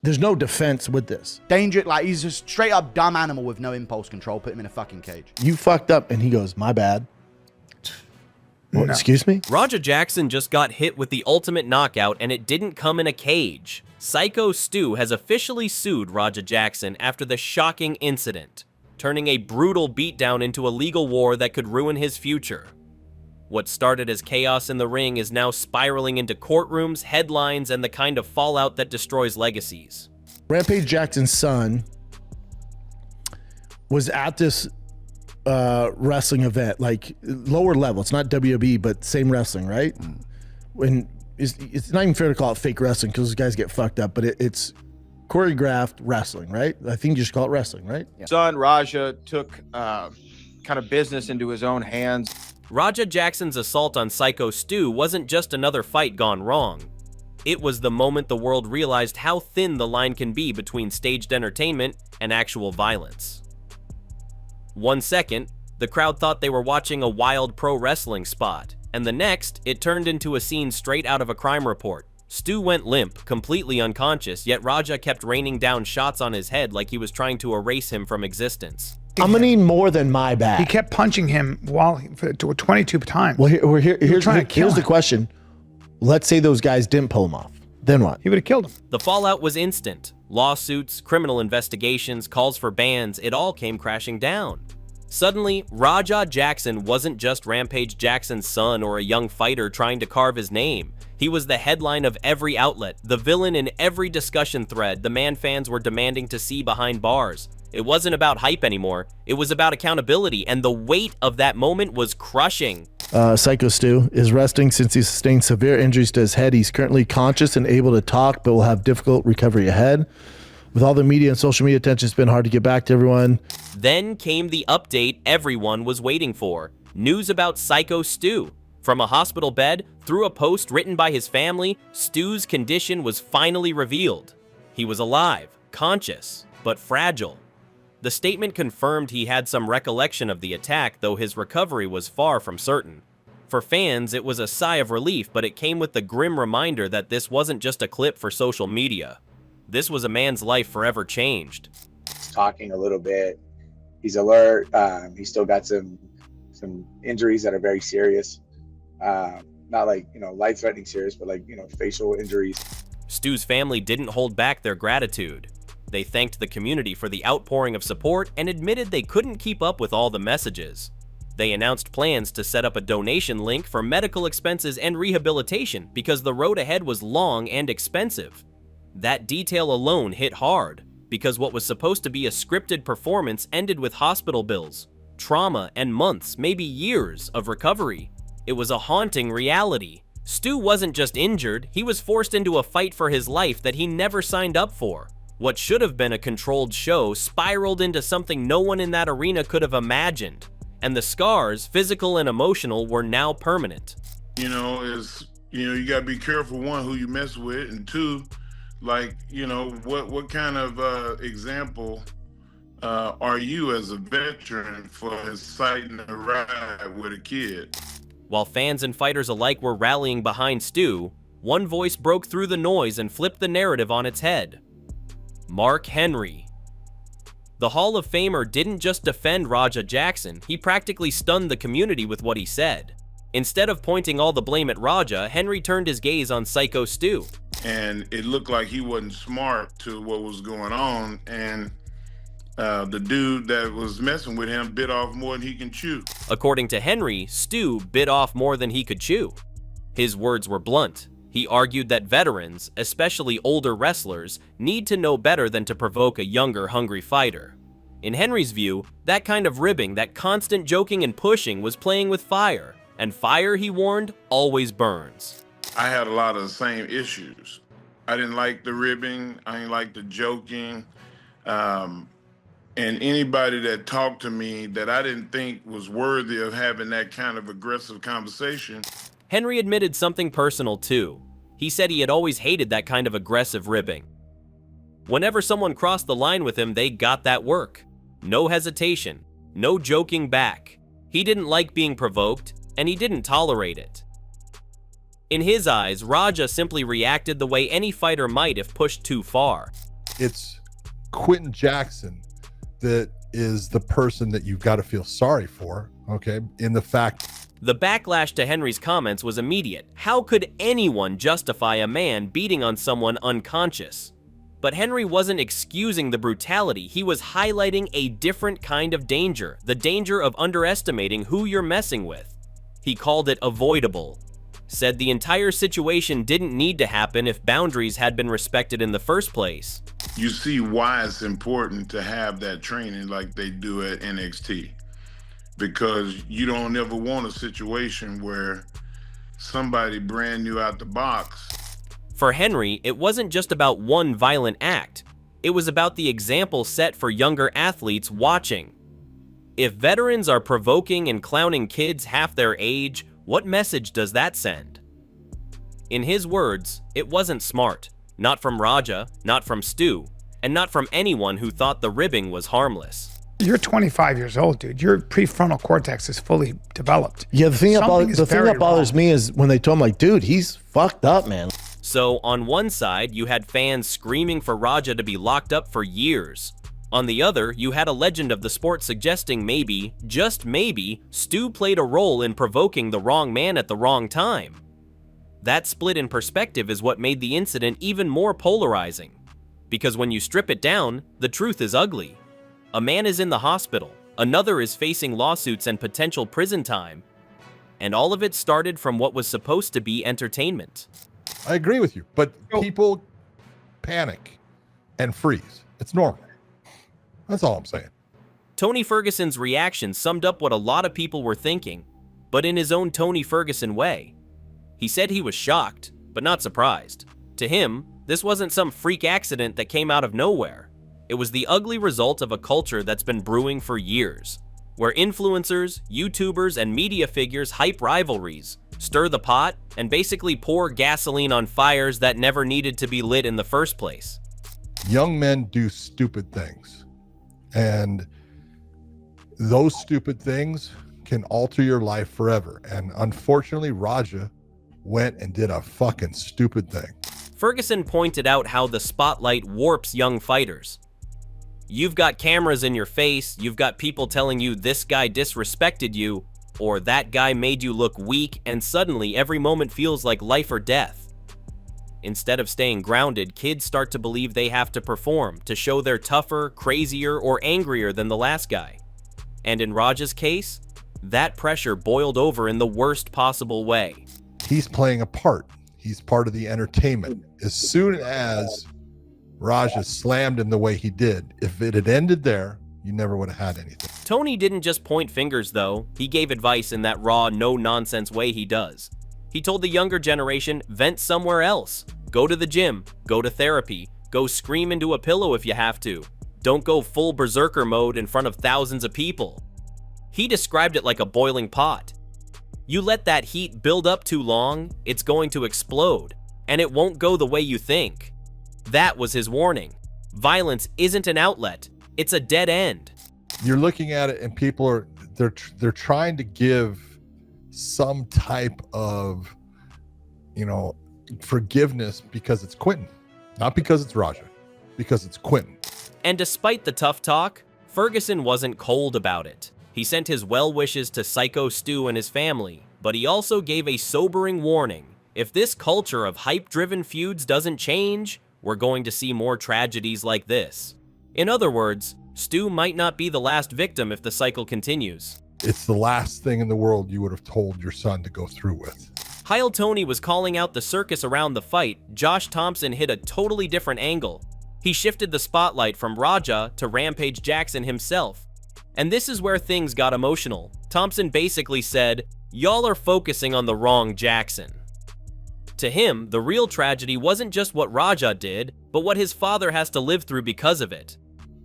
There's no defense with this. Danger, like he's a straight up dumb animal with no impulse control. Put him in a fucking cage. You fucked up, and he goes, my bad. Well, no. Excuse me? Rampage Jackson just got hit with the ultimate knockout, and it didn't come in a cage. Syko Stu has officially sued Rampage Jackson after the shocking incident, turning a brutal beatdown into a legal war that could ruin his future. What started as chaos in the ring is now spiraling into courtrooms, headlines, and the kind of fallout that destroys legacies. Rampage Jackson's son was at this wrestling event, like lower level. It's not WWE, but same wrestling, right? When it's not even fair to call it fake wrestling because those guys get fucked up, but it's choreographed wrestling, right? I think you just call it wrestling, right? Yeah. Son Raja took kind of business into his own hands. Rampage Jackson's assault on Syko Stu wasn't just another fight gone wrong. It was the moment the world realized how thin the line can be between staged entertainment and actual violence. 1 second, the crowd thought they were watching a wild pro wrestling spot, and the next, it turned into a scene straight out of a crime report. Stu went limp, completely unconscious, yet Raja kept raining down shots on his head like he was trying to erase him from existence. I'm gonna need more than my bad. He kept punching him while 22 times. Well, here's the question. Let's say those guys didn't pull him off. Then what? He would have killed him. The fallout was instant. Lawsuits, criminal investigations, calls for bans, it all came crashing down. Suddenly, Rampage Jackson wasn't just Rampage Jackson's son or a young fighter trying to carve his name. He was the headline of every outlet, the villain in every discussion thread the man fans were demanding to see behind bars. It wasn't about hype anymore, it was about accountability, and the weight of that moment was crushing. Syko Stu is resting since he sustained severe injuries to his head. He's currently conscious and able to talk, but will have difficult recovery ahead. With all the media and social media attention, it's been hard to get back to everyone. Then came the update everyone was waiting for. News about Syko Stu. From a hospital bed, through a post written by his family, Stu's condition was finally revealed. He was alive, conscious, but fragile. The statement confirmed he had some recollection of the attack, though his recovery was far from certain. For fans, it was a sigh of relief, but it came with the grim reminder that this wasn't just a clip for social media. This was a man's life forever changed. He's talking a little bit. He's alert. He's still got some injuries that are very serious. Not like, life-threatening serious, but like, facial injuries. Stu's family didn't hold back their gratitude. They thanked the community for the outpouring of support and admitted they couldn't keep up with all the messages. They announced plans to set up a donation link for medical expenses and rehabilitation because the road ahead was long and expensive. That detail alone hit hard, because what was supposed to be a scripted performance ended with hospital bills, trauma, and months, maybe years, of recovery. It was a haunting reality. Stu wasn't just injured, he was forced into a fight for his life that he never signed up for. What should have been a controlled show spiraled into something no one in that arena could have imagined. And the scars, physical and emotional, were now permanent. You gotta be careful, one, who you mess with, and two, what kind of example are you as a veteran for inciting a ride with a kid? While fans and fighters alike were rallying behind Stu, one voice broke through the noise and flipped the narrative on its head. Mark Henry. The Hall of Famer didn't just defend Rampage Jackson, he practically stunned the community with what he said. Instead of pointing all the blame at Raja, Henry turned his gaze on Syko Stu. And it looked like he wasn't smart to what was going on, and the dude that was messing with him bit off more than he can chew. According to Henry, Stu bit off more than he could chew. His words were blunt. He argued that veterans, especially older wrestlers, need to know better than to provoke a younger, hungry fighter. In Henry's view, that kind of ribbing, that constant joking and pushing was playing with fire, and fire, he warned, always burns. I had a lot of the same issues. I didn't like the ribbing, I didn't like the joking, and anybody that talked to me that I didn't think was worthy of having that kind of aggressive conversation. Henry admitted something personal too. He said he had always hated that kind of aggressive ribbing. Whenever someone crossed the line with him, they got that work. No hesitation, no joking back. He didn't like being provoked, and he didn't tolerate it. In his eyes, Raja simply reacted the way any fighter might if pushed too far. it's Quentin Jackson that is the person that you've got to feel sorry for, okay, in the fact. The backlash to Henry's comments was immediate. How could anyone justify a man beating on someone unconscious? But Henry wasn't excusing the brutality, he was highlighting a different kind of danger, the danger of underestimating who you're messing with. He called it avoidable. Said the entire situation didn't need to happen if boundaries had been respected in the first place. You see why it's important to have that training like they do at NXT. Because you don't ever want a situation where somebody brand new out the box. For Henry, it wasn't just about one violent act. It was about the example set for younger athletes watching. If veterans are provoking and clowning kids half their age, what message does that send? In his words, it wasn't smart. Not from Raja, not from Stu, and not from anyone who thought the ribbing was harmless. You're 25 years old, dude. Your prefrontal cortex is fully developed. Yeah, the thing Something that bothers me is when they told him, like, dude, he's fucked up, man. So on one side, you had fans screaming for Raja to be locked up for years. On the other, you had a legend of the sport suggesting maybe, just maybe, Stu played a role in provoking the wrong man at the wrong time. That split in perspective is what made the incident even more polarizing. Because when you strip it down, the truth is ugly. A man is in the hospital, another is facing lawsuits and potential prison time. And all of it started from what was supposed to be entertainment. I agree with you, but people panic and freeze. It's normal. That's all I'm saying. Tony Ferguson's reaction summed up what a lot of people were thinking, but in his own Tony Ferguson way. He said he was shocked, but not surprised. To him, this wasn't some freak accident that came out of nowhere. It was the ugly result of a culture that's been brewing for years, where influencers, YouTubers, and media figures hype rivalries, stir the pot, and basically pour gasoline on fires that never needed to be lit in the first place. Young men do stupid things, and those stupid things can alter your life forever. And unfortunately, Raja went and did a fucking stupid thing. Ferguson pointed out how the spotlight warps young fighters. You've got cameras in your face, you've got people telling you this guy disrespected you, or that guy made you look weak, and suddenly every moment feels like life or death. Instead of staying grounded, kids start to believe they have to perform, to show they're tougher, crazier, or angrier than the last guy. And in Raja's case, that pressure boiled over in the worst possible way. He's playing a part. He's part of the entertainment. As soon as Raja slammed him the way he did, if it had ended there, you never would have had anything. Tony didn't just point fingers though, he gave advice in that raw, no-nonsense way he does. He told the younger generation, vent somewhere else. Go to the gym, go to therapy, go scream into a pillow if you have to. Don't go full berserker mode in front of thousands of people. He described it like a boiling pot. You let that heat build up too long, it's going to explode, and it won't go the way you think. That was his warning. Violence isn't an outlet, it's a dead end. You're looking at it and people are, they're trying to give some type of, forgiveness because it's Quentin, not because it's Raja, because it's Quentin. And despite the tough talk, Ferguson wasn't cold about it. He sent his well wishes to Syko Stu and his family, but he also gave a sobering warning. If this culture of hype-driven feuds doesn't change, we're going to see more tragedies like this. In other words, Stu might not be the last victim if the cycle continues. It's the last thing in the world you would have told your son to go through with. While Tony was calling out the circus around the fight, Josh Thompson hit a totally different angle. He shifted the spotlight from Raja to Rampage Jackson himself. And this is where things got emotional. Thompson basically said, "Y'all are focusing on the wrong Jackson." To him, the real tragedy wasn't just what Raja did, but what his father has to live through because of it.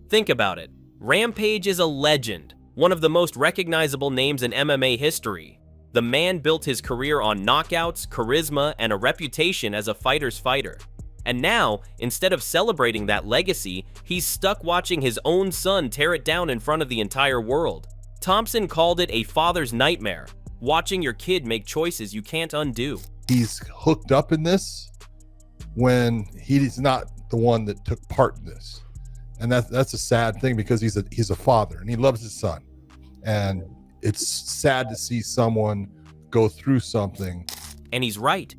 Think about it. Rampage is a legend, one of the most recognizable names in MMA history. The man built his career on knockouts, charisma, and a reputation as a fighter's fighter. And now, instead of celebrating that legacy, he's stuck watching his own son tear it down in front of the entire world. Thompson called it a father's nightmare, watching your kid make choices you can't undo. He's hooked up in this when he's not the one that took part in this. And that's a sad thing, because he's a father and he loves his son. And it's sad to see someone go through something. And he's right.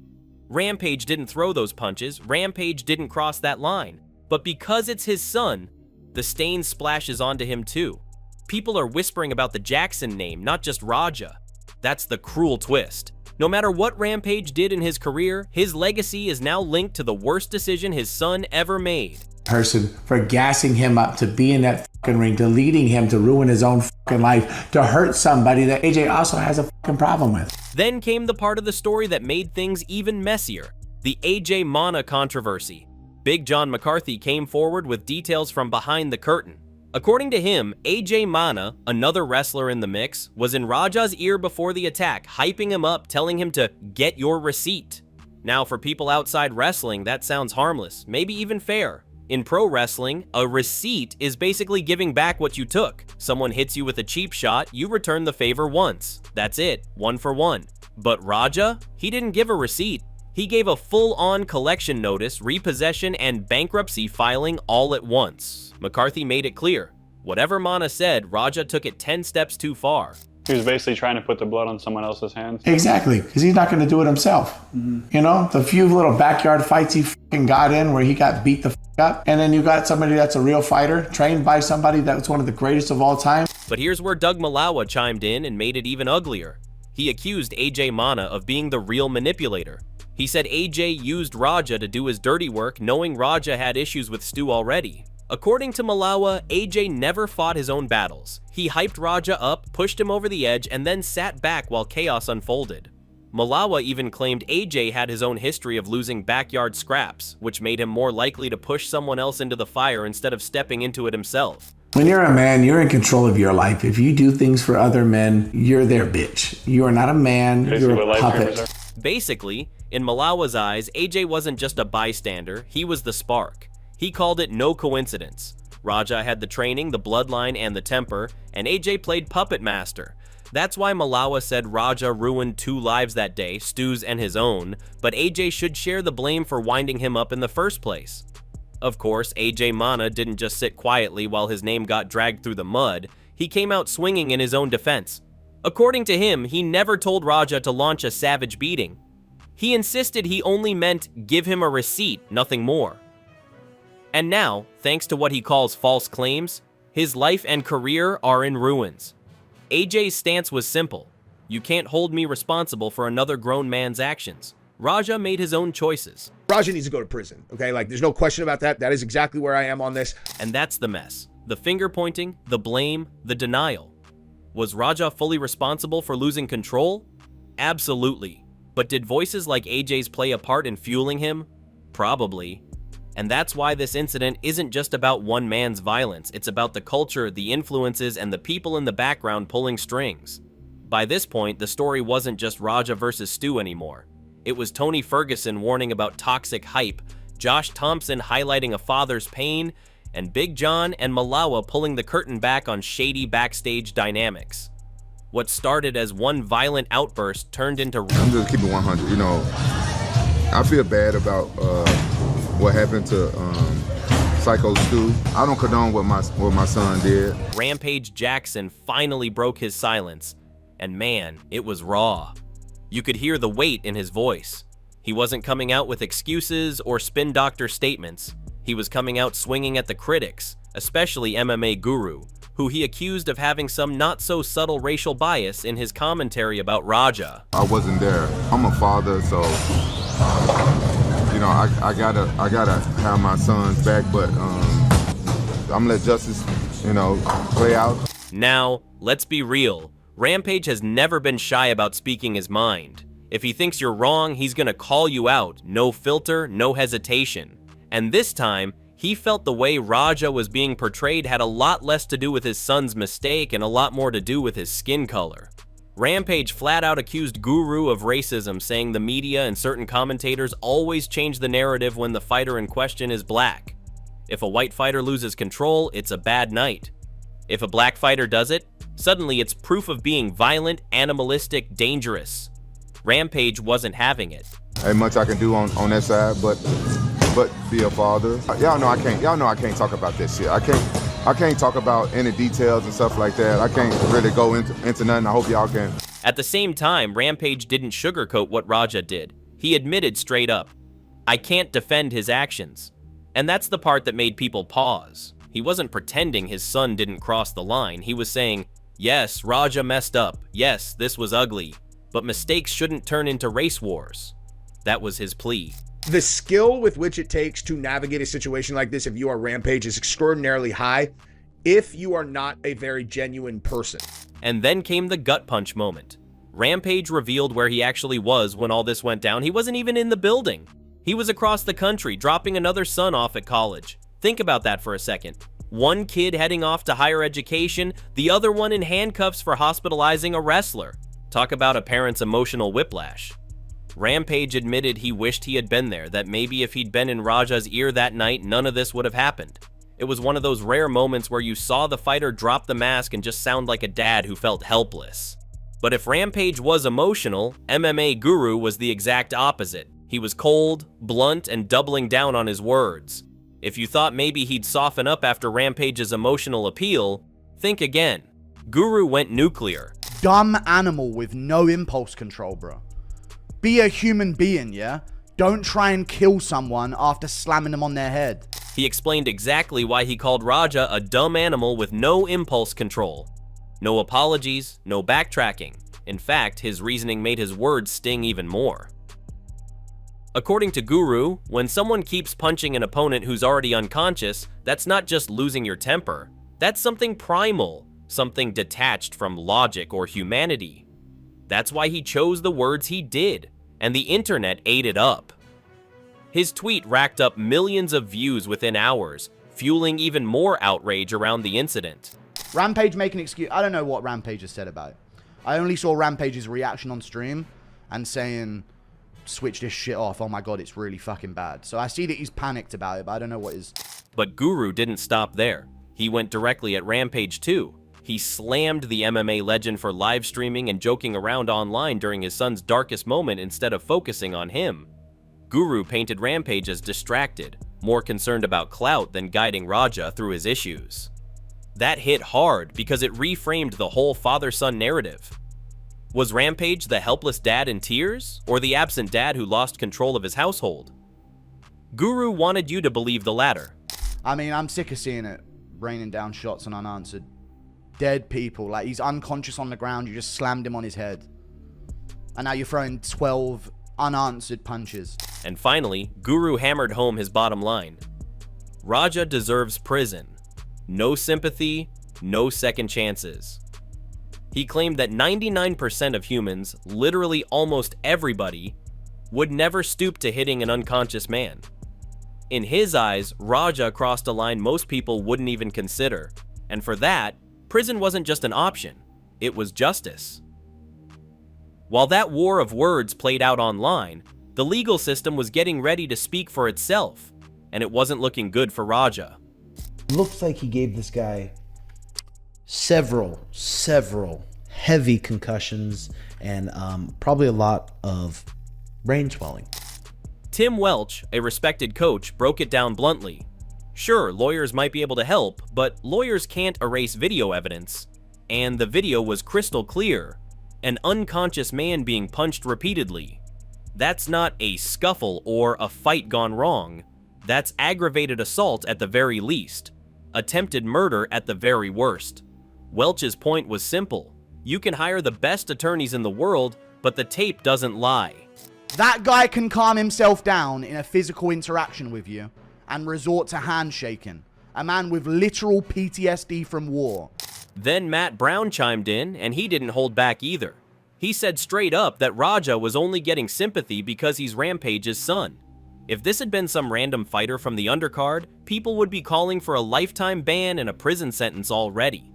Rampage didn't throw those punches. Rampage didn't cross that line. But because it's his son, the stain splashes onto him too. People are whispering about the Jackson name, not just Raja. That's the cruel twist. No matter what Rampage did in his career, his legacy is now linked to the worst decision his son ever made. Person for gassing him up to be in that fucking ring, to leading him to ruin his own fucking life, to hurt somebody that AJ also has a fucking problem with. Then came the part of the story that made things even messier, the AJ Mana controversy. Big John McCarthy came forward with details from behind the curtain. According to him, AJ Mana, another wrestler in the mix, was in Raja's ear before the attack, hyping him up, telling him to get your receipt. Now, for people outside wrestling, that sounds harmless, maybe even fair. In pro wrestling, a receipt is basically giving back what you took. Someone hits you with a cheap shot, you return the favor once. That's it, 1 for 1. But Raja, he didn't give a receipt. He gave a full-on collection notice, repossession, and bankruptcy filing all at once. McCarthy made it clear. Whatever Mana said, Raja took it 10 steps too far. He was basically trying to put the blood on someone else's hands. Exactly, because he's not going to do it himself. You know, the few little backyard fights he fucking got in where he got beat the up, and then you got somebody that's a real fighter, trained by somebody that's one of the greatest of all time. But here's where Doug Malawa chimed in and made it even uglier. He accused AJ Mana of being the real manipulator. He said AJ used Raja to do his dirty work, knowing Raja had issues with Stu already. According to Malawa, AJ never fought his own battles. He hyped Raja up, pushed him over the edge, and then sat back while chaos unfolded. Malawa even claimed AJ had his own history of losing backyard scraps, which made him more likely to push someone else into the fire instead of stepping into it himself. When you're a man, you're in control of your life. If you do things for other men, you're their bitch. You are not a man, you're a puppet. Basically, in Malawa's eyes, AJ wasn't just a bystander, he was the spark. He called it no coincidence. Raja had the training, the bloodline, and the temper, and AJ played puppet master. That's why Malawa said Raja ruined 2 lives that day, Stu's and his own, but AJ should share the blame for winding him up in the first place. Of course, AJ Mana didn't just sit quietly while his name got dragged through the mud, he came out swinging in his own defense. According to him, he never told Raja to launch a savage beating. He insisted he only meant give him a receipt, nothing more. And now, thanks to what he calls false claims, his life and career are in ruins. AJ's stance was simple. You can't hold me responsible for another grown man's actions. Raja made his own choices. Raja needs to go to prison, okay? Like, there's no question about that. That is exactly where I am on this. And that's the mess. The finger pointing, the blame, the denial. Was Raja fully responsible for losing control? Absolutely. But did voices like AJ's play a part in fueling him? Probably. And that's why this incident isn't just about one man's violence, it's about the culture, the influences, and the people in the background pulling strings. By this point, the story wasn't just Raja versus Stu anymore. It was Tony Ferguson warning about toxic hype, Josh Thompson highlighting a father's pain, and Big John and Malawa pulling the curtain back on shady backstage dynamics. What started as one violent outburst turned into... I'm just keeping 100, you know. I feel bad about what happened to Syko Stu. I don't condone what my son did. Rampage Jackson finally broke his silence, and man, it was raw. You could hear the weight in his voice. He wasn't coming out with excuses or spin doctor statements. He was coming out swinging at the critics, especially MMA Guru, who he accused of having some not-so-subtle racial bias in his commentary about Raja. I wasn't there. I'm a father, so you know, I gotta have my son's back, but I'm gonna let justice, you know, play out. Now, let's be real. Rampage has never been shy about speaking his mind. If he thinks you're wrong, he's gonna call you out. No filter, no hesitation. And this time, he felt the way Raja was being portrayed had a lot less to do with his son's mistake and a lot more to do with his skin color. Rampage flat out accused Guru of racism, saying the media and certain commentators always change the narrative when the fighter in question is black. If a white fighter loses control, it's a bad night. If a black fighter does it, suddenly it's proof of being violent, animalistic, dangerous. Rampage wasn't having it. Ain't much I can do on that side, but but be a father. Y'all know I can't talk about that shit. I can't talk about any details and stuff like that. I can't really go into nothing. I hope y'all can. At the same time, Rampage didn't sugarcoat what Raja did. He admitted straight up, I can't defend his actions. And that's the part that made people pause. He wasn't pretending his son didn't cross the line. He was saying, yes, Raja messed up. Yes, this was ugly. But mistakes shouldn't turn into race wars. That was his plea. The skill with which it takes to navigate a situation like this, if you are Rampage, is extraordinarily high if you are not a very genuine person. And then came the gut punch moment. Rampage revealed where he actually was when all this went down. He wasn't even in the building. He was across the country, dropping another son off at college. Think about that for a second. One kid heading off to higher education, the other one in handcuffs for hospitalizing a wrestler. Talk about a parent's emotional whiplash. Rampage admitted he wished he had been there, that maybe if he'd been in Raja's ear that night, none of this would have happened. It was one of those rare moments where you saw the fighter drop the mask and just sound like a dad who felt helpless. But if Rampage was emotional, MMA Guru was the exact opposite. He was cold, blunt, and doubling down on his words. If you thought maybe he'd soften up after Rampage's emotional appeal, think again. Guru went nuclear. Dumb animal with no impulse control, bro. Be a human being, yeah? Don't try and kill someone after slamming them on their head. He explained exactly why he called Raja a dumb animal with no impulse control. No apologies, no backtracking. In fact, his reasoning made his words sting even more. According to Guru, when someone keeps punching an opponent who's already unconscious, that's not just losing your temper. That's something primal, something detached from logic or humanity. That's why he chose the words he did, and the internet ate it up. His tweet racked up millions of views within hours, fueling even more outrage around the incident. Rampage making excuse. I don't know what Rampage has said about it. I only saw Rampage's reaction on stream and saying, switch this shit off. Oh my god, it's really fucking bad. So I see that he's panicked about it, but I don't know what is. But Guru didn't stop there. He went directly at Rampage too. He slammed the MMA legend for live streaming and joking around online during his son's darkest moment instead of focusing on him. Guru painted Rampage as distracted, more concerned about clout than guiding Raja through his issues. That hit hard because it reframed the whole father-son narrative. Was Rampage the helpless dad in tears, or the absent dad who lost control of his household? Guru wanted you to believe the latter. I mean, I'm sick of seeing it, raining down shots and unanswered. Dead people, like he's unconscious on the ground, you just slammed him on his head. And now you're throwing 12 unanswered punches. And finally, Guru hammered home his bottom line. Raja deserves prison. No sympathy, no second chances. He claimed that 99% of humans, literally almost everybody, would never stoop to hitting an unconscious man. In his eyes, Raja crossed a line most people wouldn't even consider, and for that, prison wasn't just an option, it was justice. While that war of words played out online, the legal system was getting ready to speak for itself, and it wasn't looking good for Raja. Looks like he gave this guy several heavy concussions and probably a lot of brain swelling. Tim Welch, a respected coach, broke it down bluntly. Sure, lawyers might be able to help, but lawyers can't erase video evidence. And the video was crystal clear. An unconscious man being punched repeatedly. That's not a scuffle or a fight gone wrong. That's aggravated assault at the very least. Attempted murder at the very worst. Welch's point was simple. You can hire the best attorneys in the world, but the tape doesn't lie. That guy can calm himself down in a physical interaction with you and resort to handshaking. A man with literal PTSD from war. Then Matt Brown chimed in, and he didn't hold back either. He said straight up that Raja was only getting sympathy because he's Rampage's son. If this had been some random fighter from the undercard, people would be calling for a lifetime ban and a prison sentence already.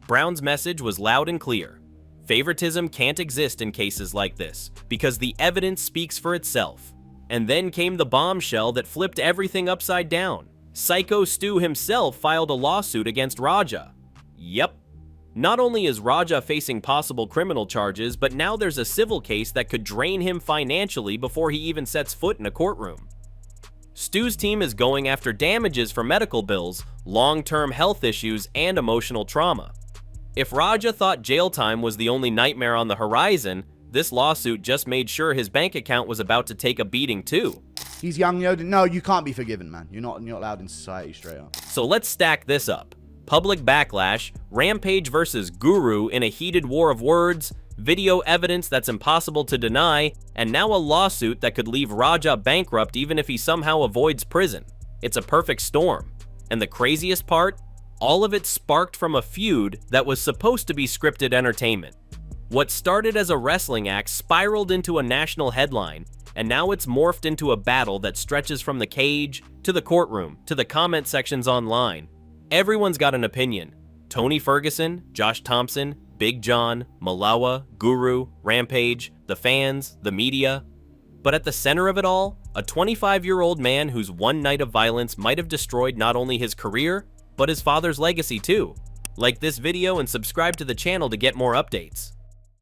Brown's message was loud and clear. Favoritism can't exist in cases like this, because the evidence speaks for itself. And then came the bombshell that flipped everything upside down. Syko Stu himself filed a lawsuit against Raja. Yep. Not only is Raja facing possible criminal charges, but now there's a civil case that could drain him financially before he even sets foot in a courtroom. Stu's team is going after damages for medical bills, long-term health issues, and emotional trauma. If Raja thought jail time was the only nightmare on the horizon, this lawsuit just made sure his bank account was about to take a beating too. He's young, no, you can't be forgiven, man. You're not allowed in society, straight up. So let's stack this up. Public backlash, Rampage versus Guru in a heated war of words, video evidence that's impossible to deny, and now a lawsuit that could leave Raja bankrupt even if he somehow avoids prison. It's a perfect storm. And the craziest part? All of it sparked from a feud that was supposed to be scripted entertainment. What started as a wrestling act spiraled into a national headline, and now it's morphed into a battle that stretches from the cage, to the courtroom, to the comment sections online. Everyone's got an opinion. Tony Ferguson, Josh Thompson, Big John, Malawa, Guru, Rampage, the fans, the media. But at the center of it all, a 25-year-old man whose one night of violence might have destroyed not only his career, but his father's legacy too. Like this video and subscribe to the channel to get more updates.